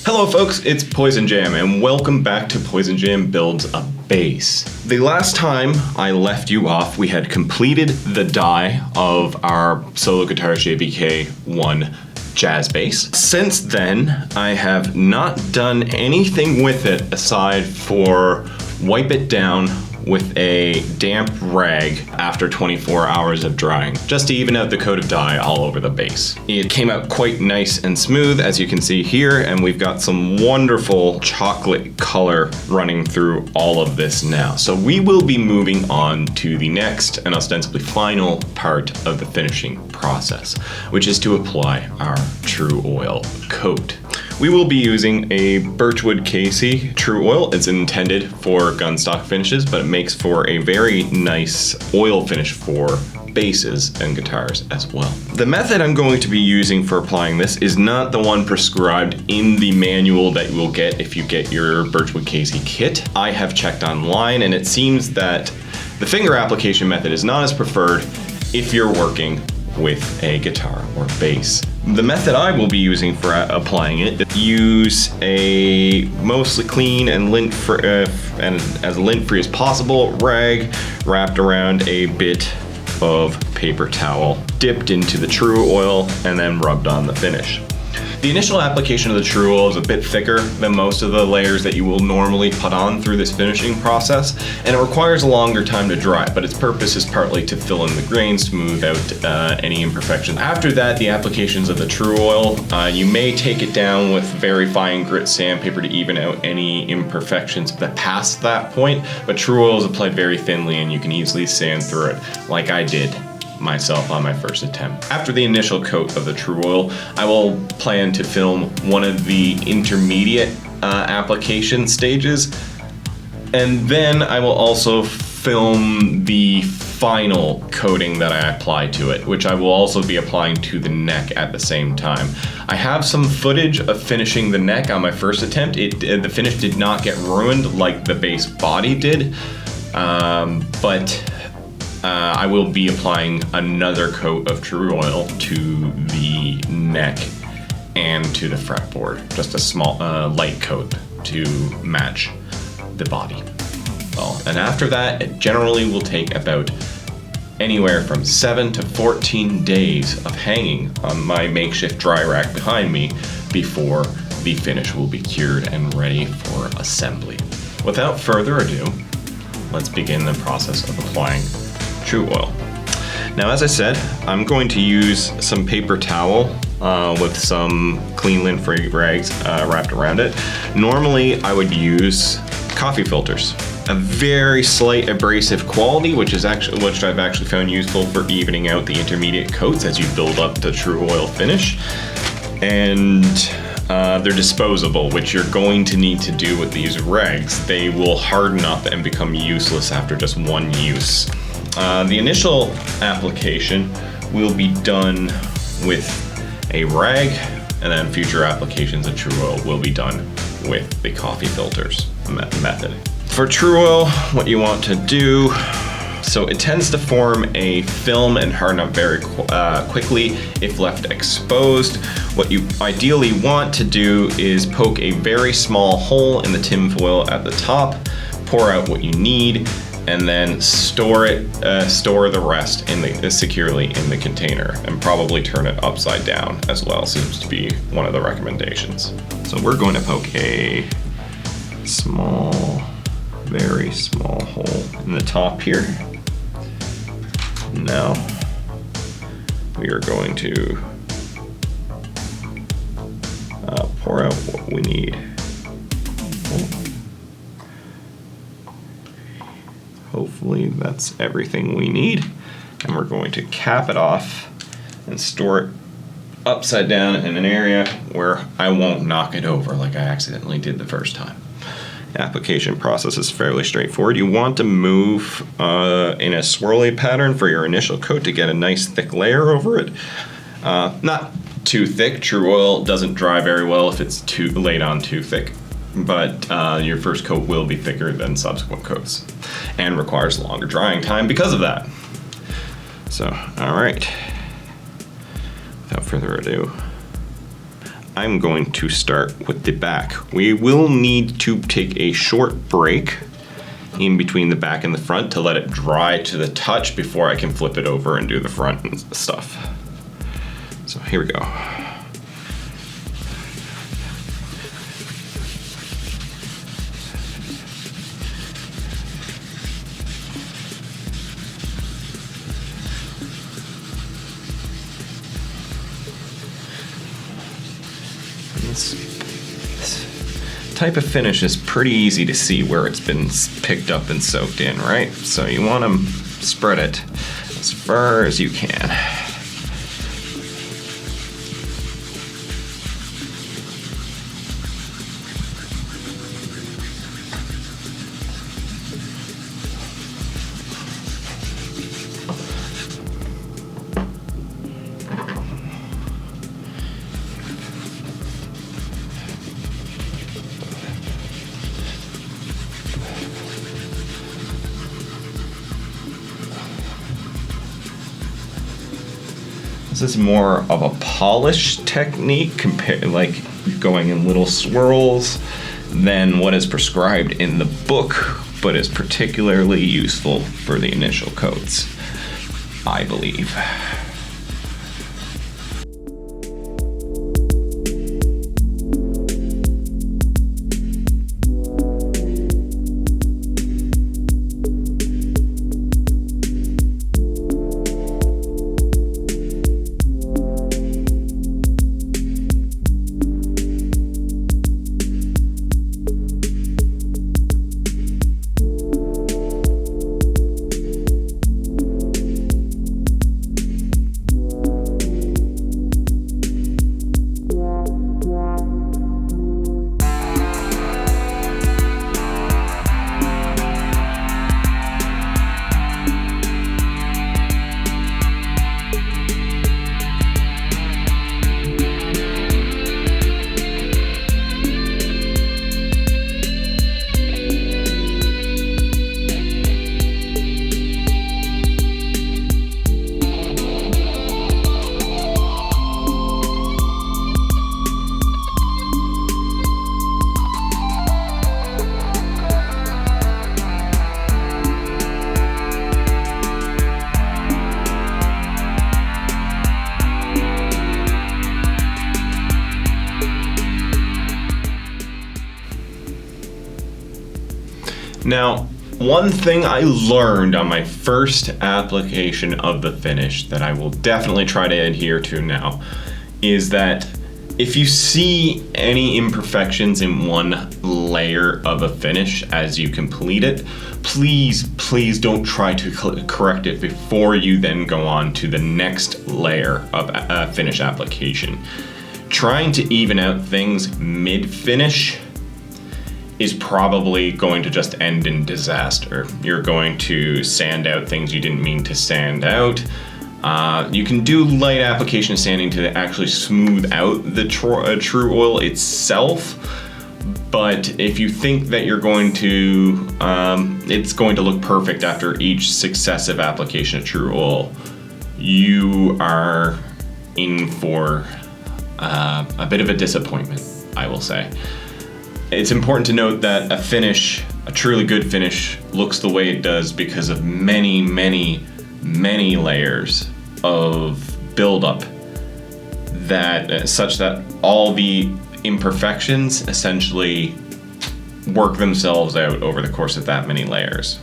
Hello folks, it's PoizenJam and welcome back to PoizenJam Builds a Bass. The last time I left you off, we had completed the die of our Solo Guitars JBK-1 jazz bass. Since then, I have not done anything with it aside for wipe it down with a damp rag after 24 hours of drying, just to even out the coat of dye all over the bass. It came out quite nice and smooth, as you can see here, and we've got some wonderful chocolate color running through all of this now. So we will be moving on to the next and ostensibly final part of the finishing process, which is to apply our Tru-oil coat. We will be using a Birchwood Casey Tru-oil. It's intended for gunstock finishes, but it makes for a very nice oil finish for basses and guitars as well. The method I'm going to be using for applying this is not the one prescribed in the manual that you will get if you get your Birchwood Casey kit. I have checked online and it seems that the finger application method is not as preferred if you're working with a guitar or bass. The method I will be using for applying it, use a mostly clean and and as lint-free as possible rag wrapped around a bit of paper towel, dipped into the Tru-oil and then rubbed on the finish. The initial application of the Tru-oil is a bit thicker than most of the layers that you will normally put on through this finishing process, and it requires a longer time to dry, but its purpose is partly to fill in the grains, smooth out any imperfections. After that, the applications of the Tru-oil, you may take it down with very fine grit sandpaper to even out any imperfections past that point, but Tru-oil is applied very thinly and you can easily sand through it, like I did myself on my first attempt. After the initial coat of the Tru-oil, I will plan to film one of the intermediate application stages, and then I will also film the final coating that I apply to it, which I will also be applying to the neck at the same time. I have some footage of finishing the neck on my first attempt. The finish did not get ruined like the bass body did, but I will be applying another coat of Tru-oil to the neck and to the fretboard. Just a small, light coat to match the body. Well, and after that, it generally will take about anywhere from 7 to 14 days of hanging on my makeshift dry rack behind me before the finish will be cured and ready for assembly. Without further ado, let's begin the process of applying Tru-oil. Now, as I said, I'm going to use some paper towel with some clean lint-free rags wrapped around it. Normally, I would use coffee filters. A very slight abrasive quality, which I've actually found useful for evening out the intermediate coats as you build up the Tru-oil finish. And they're disposable, which you're going to need to do with these rags. They will harden up and become useless after just one use. The initial application will be done with a rag, and then future applications of Tru-oil will be done with the coffee filters method. For Tru-oil, what you want to do, so it tends to form a film and harden up very quickly if left exposed. What you ideally want to do is poke a very small hole in the tin foil at the top, pour out what you need, and then store the rest securely in the container, and probably turn it upside down as well, seems to be one of the recommendations. So we're going to poke a small, very small hole in the top here. Now we are going to pour out what we need. Hopefully that's everything we need. And we're going to cap it off and store it upside down in an area where I won't knock it over like I accidentally did the first time. The application process is fairly straightforward. You want to move in a swirly pattern for your initial coat to get a nice thick layer over it. Not too thick. Tru-oil doesn't dry very well if it's laid on too thick. But your first coat will be thicker than subsequent coats and requires longer drying time because of that. So, all right, without further ado, I'm going to start with the back. We will need to take a short break in between the back and the front to let it dry to the touch before I can flip it over and do the front and stuff. So here we go. This type of finish is pretty easy to see where it's been picked up and soaked in, right? So you want to spread it as far as you can. This is more of a polish technique, like going in little swirls, than what is prescribed in the book, but is particularly useful for the initial coats, I believe. Now, one thing I learned on my first application of the finish that I will definitely try to adhere to now is that if you see any imperfections in one layer of a finish as you complete it, please don't try to correct it before you then go on to the next layer of finish application. Trying to even out things mid-finish is probably going to just end in disaster. You're going to sand out things you didn't mean to sand out. You can do light application sanding to actually smooth out the Tru-oil itself, but if you think that you're going to, it's going to look perfect after each successive application of Tru-oil, you are in for a bit of a disappointment, I will say. It's important to note that a truly good finish, looks the way it does because of many, many, many layers of buildup such that all the imperfections essentially work themselves out over the course of that many layers.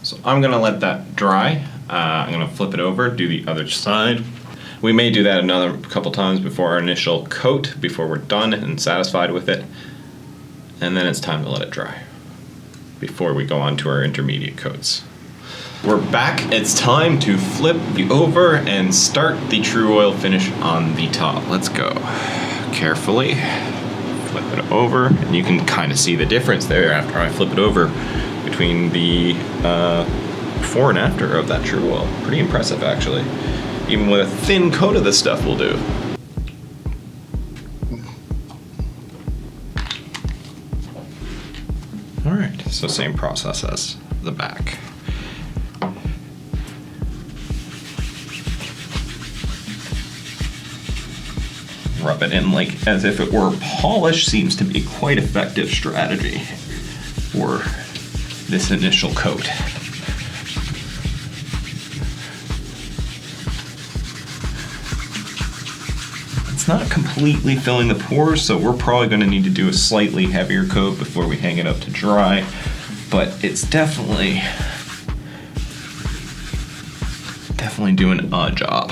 So I'm gonna let that dry. I'm gonna flip it over, do the other side. We may do that another couple times before our initial coat, before we're done and satisfied with it. And then it's time to let it dry before we go on to our intermediate coats. We're back. It's time to flip the over and start the Tru-oil finish on the top. Let's go. Carefully flip it over, and you can kind of see the difference there after I flip it over between the before and after of that Tru-oil. Pretty impressive, actually. Even with a thin coat of this stuff will do. All right, so same process as the back. Rub it in like as if it were polish seems to be quite effective strategy for this initial coat. It's not completely filling the pores, so we're probably going to need to do a slightly heavier coat before we hang it up to dry, but it's definitely doing a job.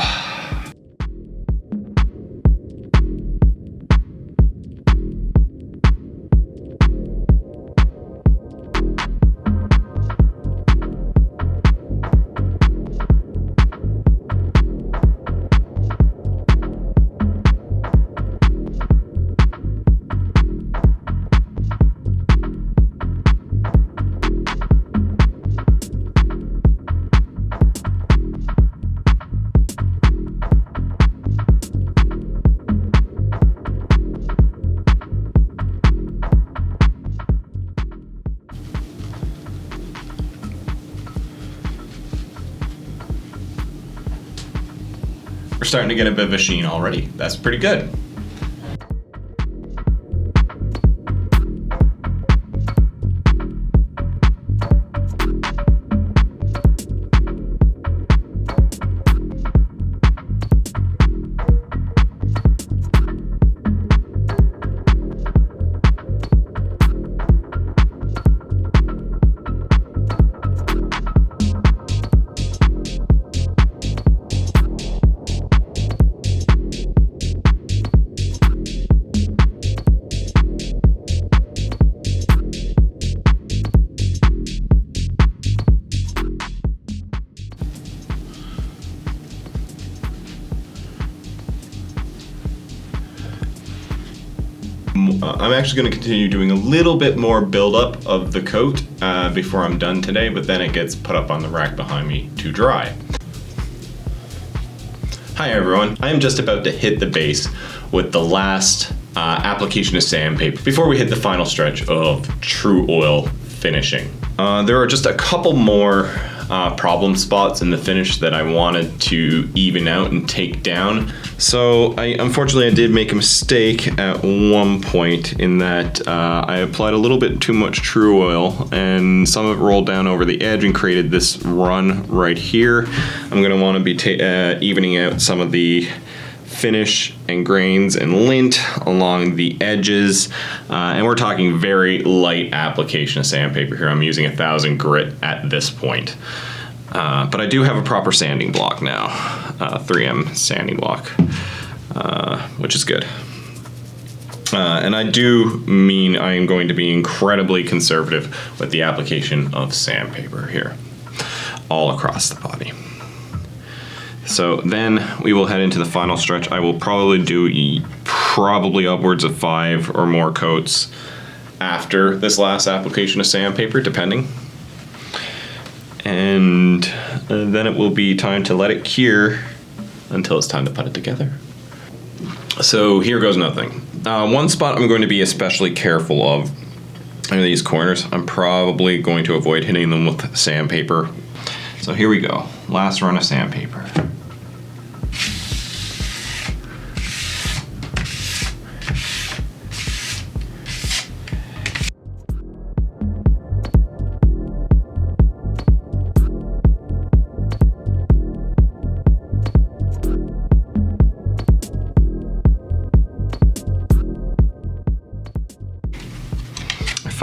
We're starting to get a bit of a sheen already. That's pretty good. I'm actually going to continue doing a little bit more buildup of the coat before I'm done today, but then it gets put up on the rack behind me to dry. Hi everyone, I am just about to hit the base with the last application of sandpaper before we hit the final stretch of Tru-oil finishing. There are just a couple more problem spots in the finish that I wanted to even out and take down. So unfortunately I did make a mistake at one point in that I applied a little bit too much Tru-oil and some of it rolled down over the edge and created this run right here. I'm going to want to be evening out some of the finish and grains and lint along the edges, and we're talking very light application of sandpaper here. I'm using 1000 grit at this point, but I do have a proper sanding block now, 3M sanding block, which is good. And I do mean I am going to be incredibly conservative with the application of sandpaper here all across the body. So then we will head into the final stretch. I will probably do probably upwards of 5 or more coats after this last application of sandpaper, depending. And then it will be time to let it cure until it's time to put it together. So here goes nothing. One spot I'm going to be especially careful of are these corners. I'm probably going to avoid hitting them with sandpaper. So here we go, last run of sandpaper.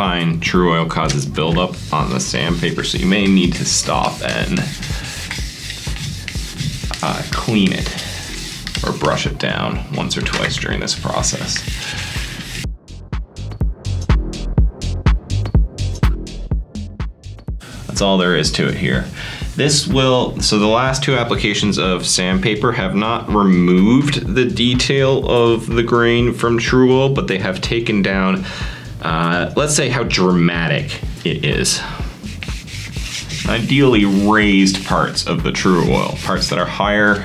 fine Tru-oil causes buildup on the sandpaper, so you may need to stop and clean it or brush it down once or twice during this process. That's all there is to it here. So the last two applications of sandpaper have not removed the detail of the grain from Tru-oil, but they have taken down, let's say, how dramatic it is. Ideally raised parts of the Tru-oil, parts that are higher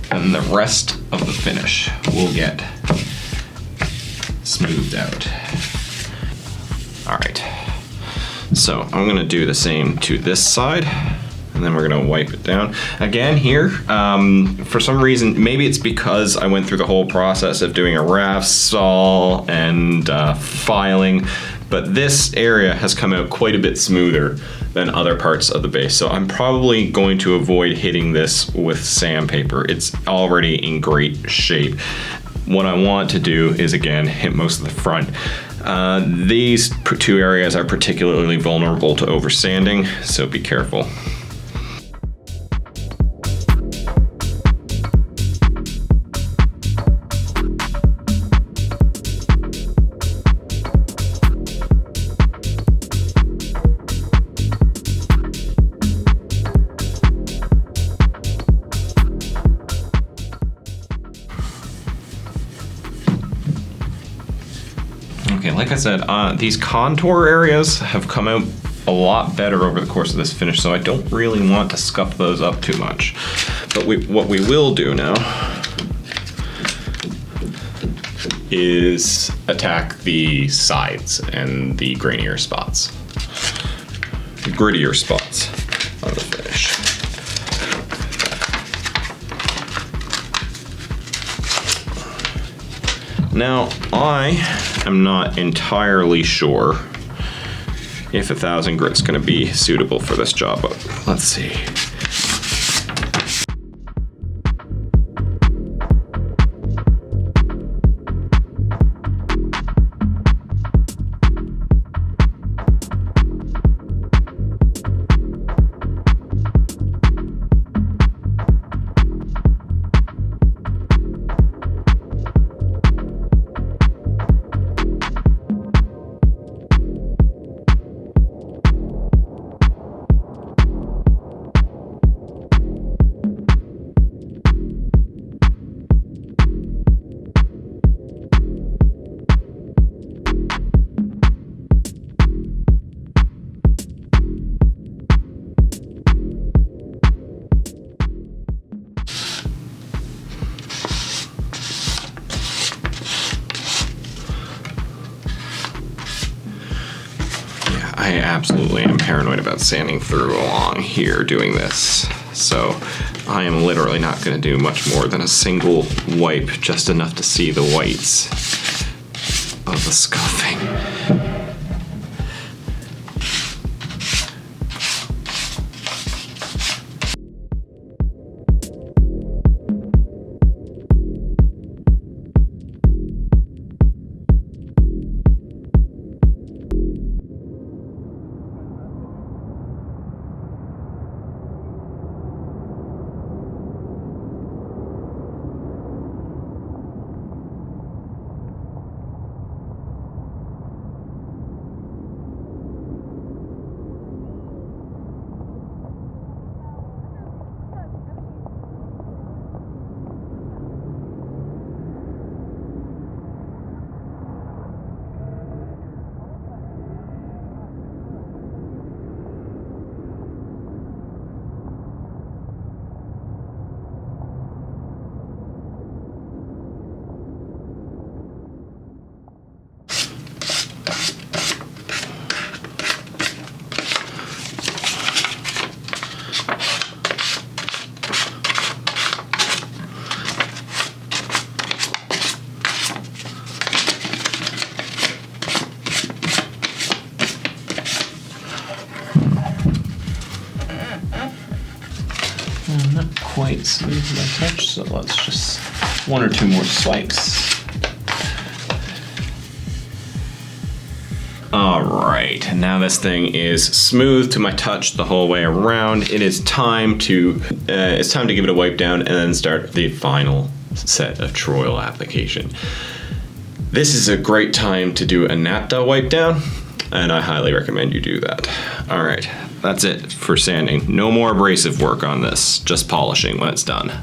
than the rest of the finish will get smoothed out. All right. So I'm gonna do the same to this side, and then we're gonna wipe it down. Again here, for some reason, maybe it's because I went through the whole process of doing a raft saw and filing, but this area has come out quite a bit smoother than other parts of the base. So I'm probably going to avoid hitting this with sandpaper. It's already in great shape. What I want to do is, again, hit most of the front. These two areas are particularly vulnerable to oversanding, so be careful. Okay, like I said, these contour areas have come out a lot better over the course of this finish, so I don't really want to scuff those up too much. But what we will do now is attack the sides and the grainier spots, the grittier spots of the finish. Now, I am not entirely sure if 1,000 grit's gonna be suitable for this job, but let's see. I absolutely am paranoid about sanding through along here doing this. So I am literally not going to do much more than a single wipe, just enough to see the whites of the scuffing. Not quite smooth to my touch, so let's just one or two more swipes. Alright, now this thing is smooth to my touch the whole way around. It is time to give it a wipe down and then start the final set of Tru-oil application. This is a great time to do a naphtha wipe down, and I highly recommend you do that. Alright, that's it for sanding. No more abrasive work on this, just polishing when it's done.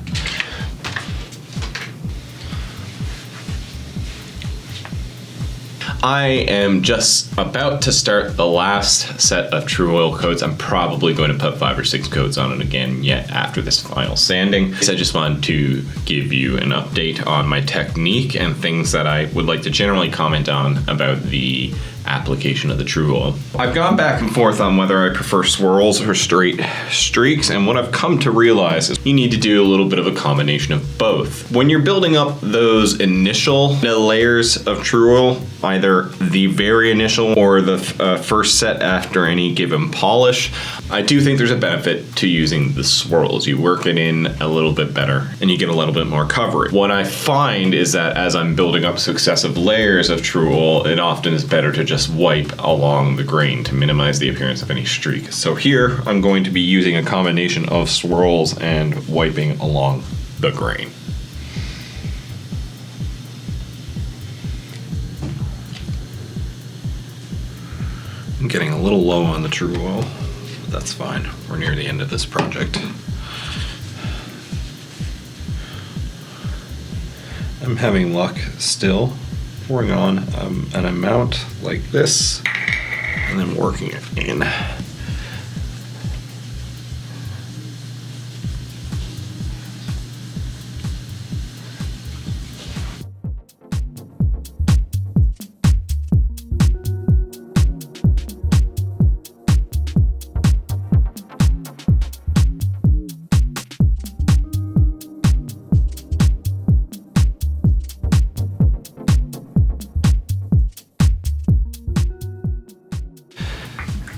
I am just about to start the last set of Tru-oil coats. I'm probably going to put 5 or 6 coats on it again yet after this final sanding. So I just wanted to give you an update on my technique and things that I would like to generally comment on about the application of the Tru-oil. I've gone back and forth on whether I prefer swirls or straight streaks, and what I've come to realize is you need to do a little bit of a combination of both. When you're building up those initial layers of Tru-oil, either the very initial or the first set after any given polish, I do think there's a benefit to using the swirls. You work it in a little bit better and you get a little bit more coverage. What I find is that as I'm building up successive layers of Tru-oil, it often is better to just wipe along the grain to minimize the appearance of any streak. So here I'm going to be using a combination of swirls and wiping along the grain. I'm getting a little low on the Tru-oil, but that's fine. We're near the end of this project. I'm having luck still pouring on an amount like this and then working it in.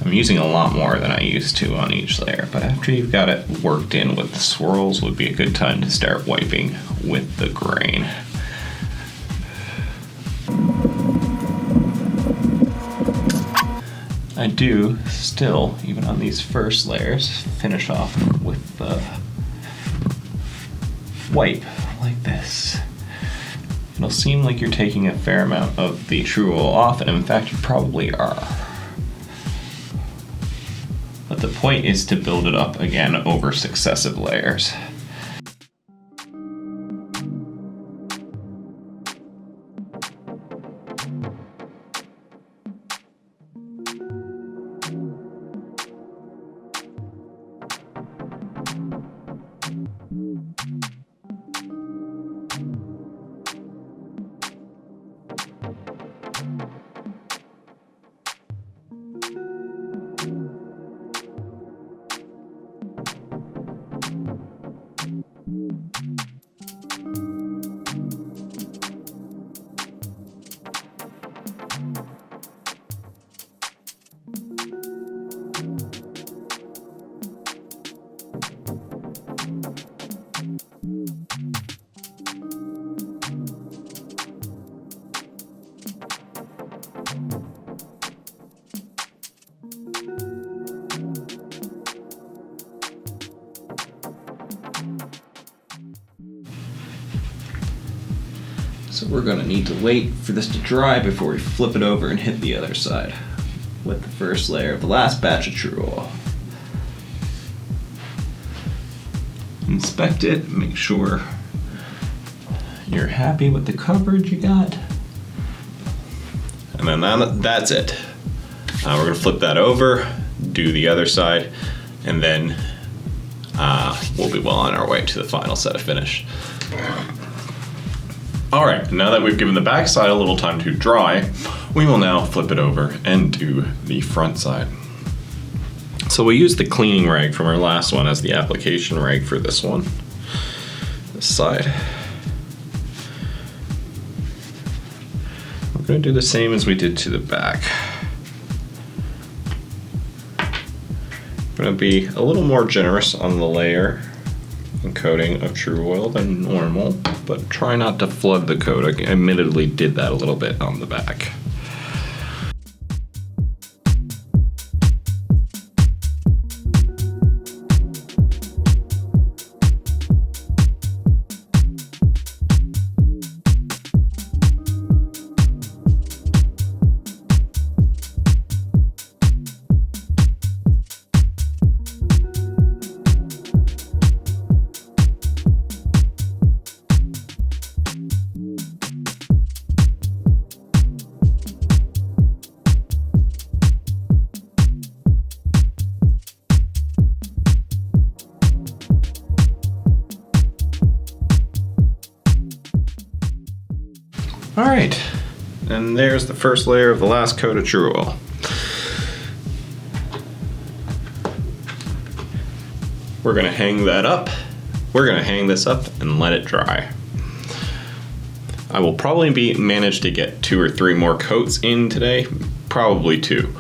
I'm using a lot more than I used to on each layer, but after you've got it worked in with the swirls would be a good time to start wiping with the grain. I do still, even on these first layers, finish off with the wipe like this. It'll seem like you're taking a fair amount of the Tru-oil off, and in fact you probably are. But the point is to build it up again over successive layers. So we're going to need to wait for this to dry before we flip it over and hit the other side with the first layer of the last batch of Tru-oil. Inspect it, make sure you're happy with the coverage you got. And then that's it. We're going to flip that over, do the other side, and then we'll be well on our way to the final set of finish. All right, now that we've given the back side a little time to dry, we will now flip it over and do the front side. So we used the cleaning rag from our last one as the application rag for this one, this side. We're going to do the same as we did to the back. We're going to be a little more generous on the layer and coating of Tru-oil than normal, but try not to flood the coat. I admittedly did that a little bit on the back. All right, and there's the first layer of the last coat of Tru-oil. We're gonna hang that up. We're gonna hang this up and let it dry. I will probably manage to get 2 or 3 more coats in today, probably 2.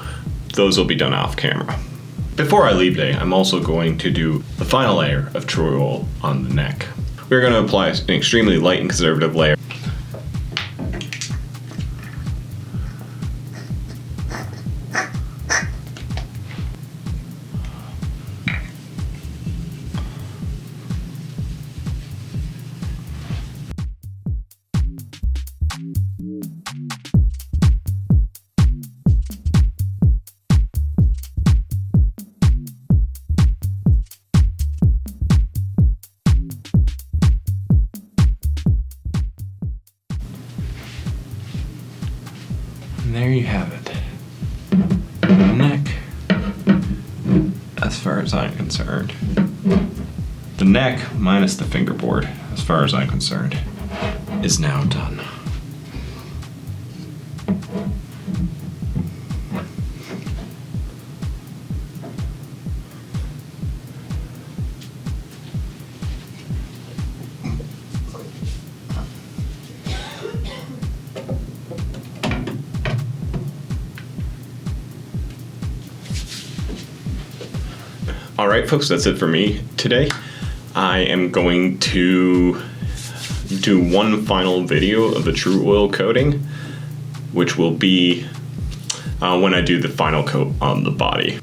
Those will be done off camera. Before I leave today, I'm also going to do the final layer of Tru-oil on the neck. We're going to apply an extremely light and conservative layer. And there you have it. The neck, as far as I'm concerned. The neck, minus the fingerboard, as far as I'm concerned, is now done. All right, folks, that's it for me today. I am going to do one final video of the Tru-oil coating, which will be when I do the final coat on the body.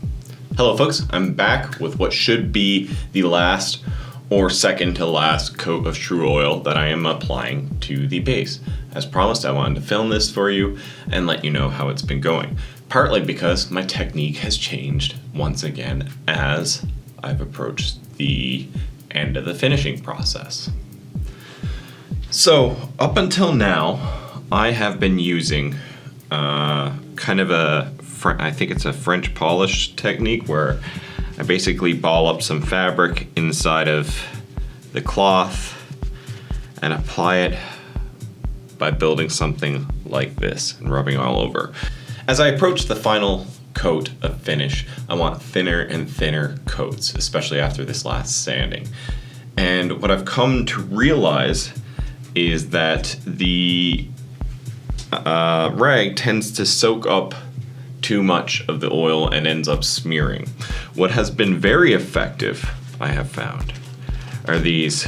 Hello, folks. I'm back with what should be the last or second to last coat of Tru-oil that I am applying to the base. As promised, I wanted to film this for you and let you know how it's been going. Partly because my technique has changed once again as I've approached the end of the finishing process. So up until now, I have been using kind of I think it's a French polish technique where I basically ball up some fabric inside of the cloth and apply it by building something like this and rubbing all over. As I approach the final coat of finish, I want thinner and thinner coats, especially after this last sanding. And what I've come to realize is that the rag tends to soak up too much of the oil and ends up smearing. What has been very effective, I have found, are these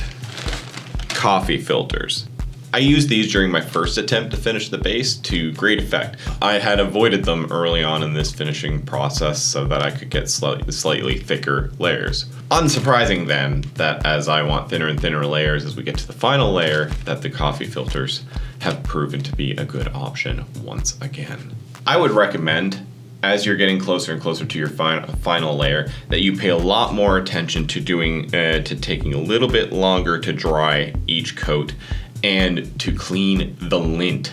coffee filters. I used these during my first attempt to finish the base to great effect. I had avoided them early on in this finishing process so that I could get slightly thicker layers. Unsurprising then that as I want thinner and thinner layers as we get to the final layer, that the coffee filters have proven to be a good option once again. I would recommend, as you're getting closer and closer to your final layer, that you pay a lot more attention to taking a little bit longer to dry each coat and to clean the lint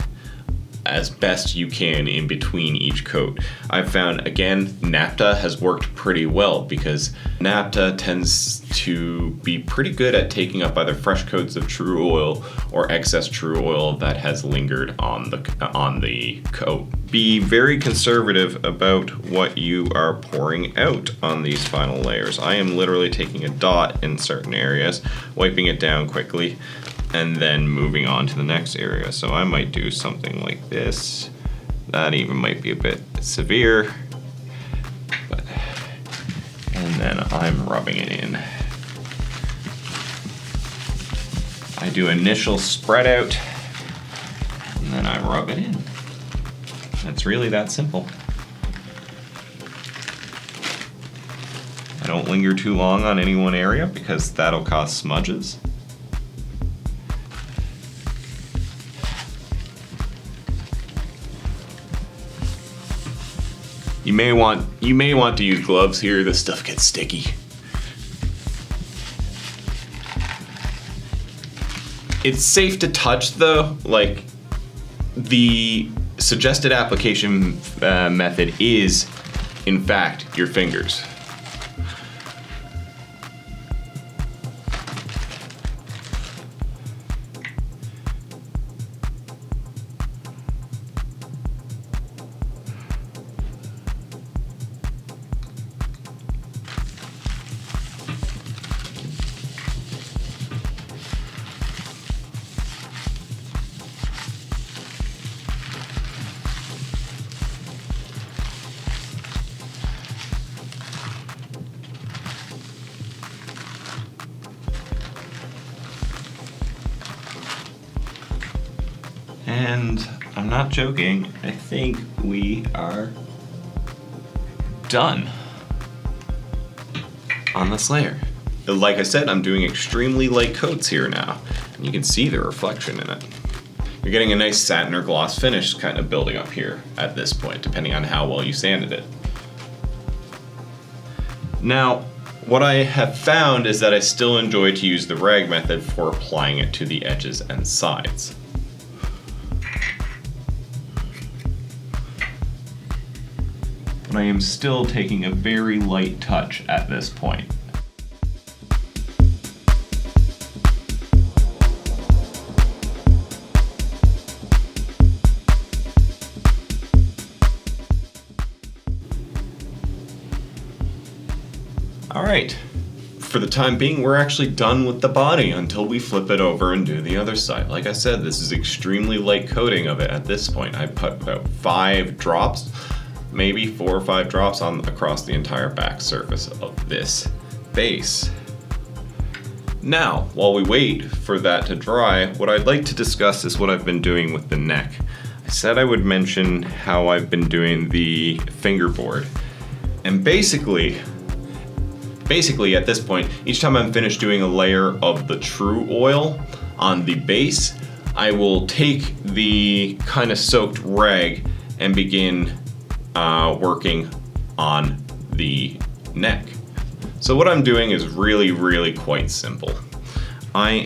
as best you can in between each coat. I've found, again, naphtha has worked pretty well because naphtha tends to be pretty good at taking up either fresh coats of Tru-oil or excess Tru-oil that has lingered on the coat. Be very conservative about what you are pouring out on these final layers. I am literally taking a dot in certain areas, wiping it down quickly, and then moving on to the next area. So I might do something like this. That even might be a bit severe, and then I'm rubbing it in. I do initial spread out, and then I rub it in. It's really that simple. I don't linger too long on any one area because that'll cause smudges. You may want to use gloves here. This stuff gets sticky. It's safe to touch though. Like, the suggested application method is, in fact, your fingers. And I'm not joking, I think we are done on this layer. Like I said, I'm doing extremely light coats here now, and you can see the reflection in it. You're getting a nice satin or gloss finish kind of building up here at this point, depending on how well you sanded it. Now, what I have found is that I still enjoy to use the rag method for applying it to the edges and sides. But I am still taking a very light touch at this point. All right, for the time being, we're actually done with the body until we flip it over and do the other side. Like I said, this is extremely light coating of it at this point. I put about 5 drops, maybe 4 or 5 drops across the entire back surface of this base. Now, while we wait for that to dry, what I'd like to discuss is what I've been doing with the neck. I said I would mention how I've been doing the fingerboard. And basically at this point, each time I'm finished doing a layer of the Tru-oil on the base, I will take the kind of soaked rag and begin working on the neck. So what I'm doing is really quite simple. I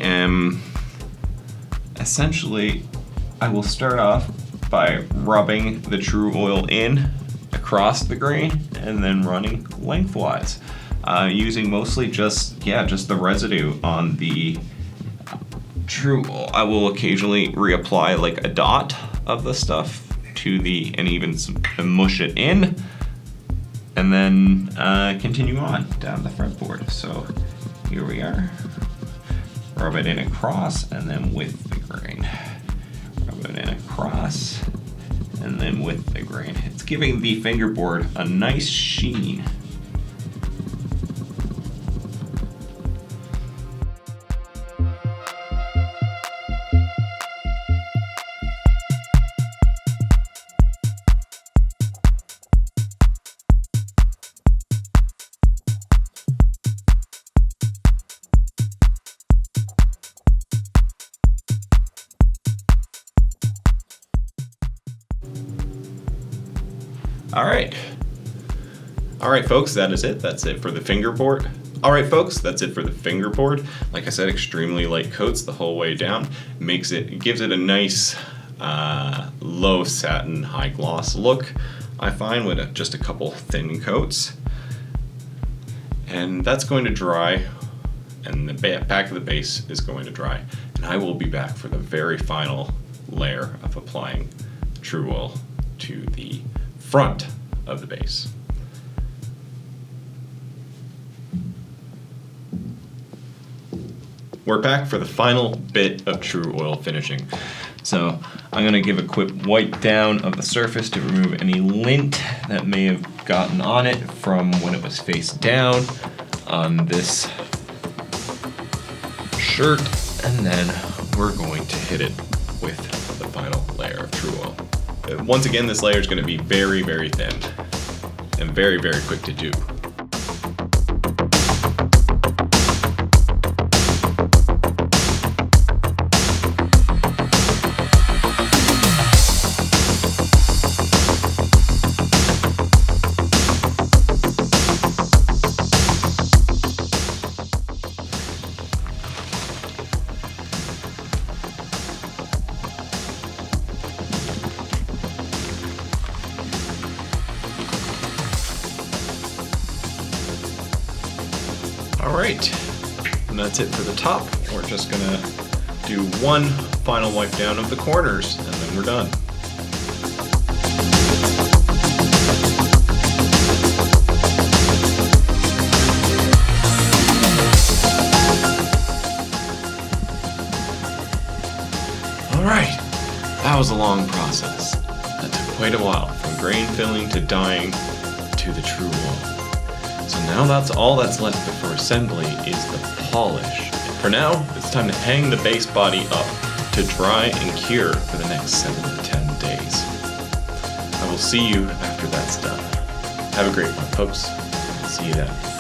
will start off by rubbing the Tru-oil in across the grain and then running lengthwise. Using mostly just the residue on the Tru-oil. I will occasionally reapply like a dot of the stuff to and even mush it in, and then continue on down the fretboard. So here we are. Rub it in across and then with the grain. Rub it in across and then with the grain. It's giving the fingerboard a nice sheen. All right, folks, that is it. That's it for the fingerboard. All right, folks, that's it for the fingerboard. Like I said, extremely light coats the whole way down. Gives it a nice low satin, high gloss look, I find, with just a couple thin coats. And that's going to dry, and the back of the base is going to dry. And I will be back for the very final layer of applying Tru-oil to the front of the base. We're back for the final bit of Tru-oil finishing. So I'm going to give a quick wipe down of the surface to remove any lint that may have gotten on it from when it was face down on this shirt, and then we're going to hit it with the final layer of Tru-oil. Once again, this layer is going to be very thin and very quick to do. Alright, and that's it for the top. We're just gonna do one final wipe down of the corners, and then we're done. Alright, that was a long process. That took quite a while, from grain filling to dyeing to the Tru-oil. So now that's all that's left before assembly is the polish. For now, it's time to hang the base body up to dry and cure for the next 7 to 10 days. I will see you after that's done. Have a great one, folks. See you then.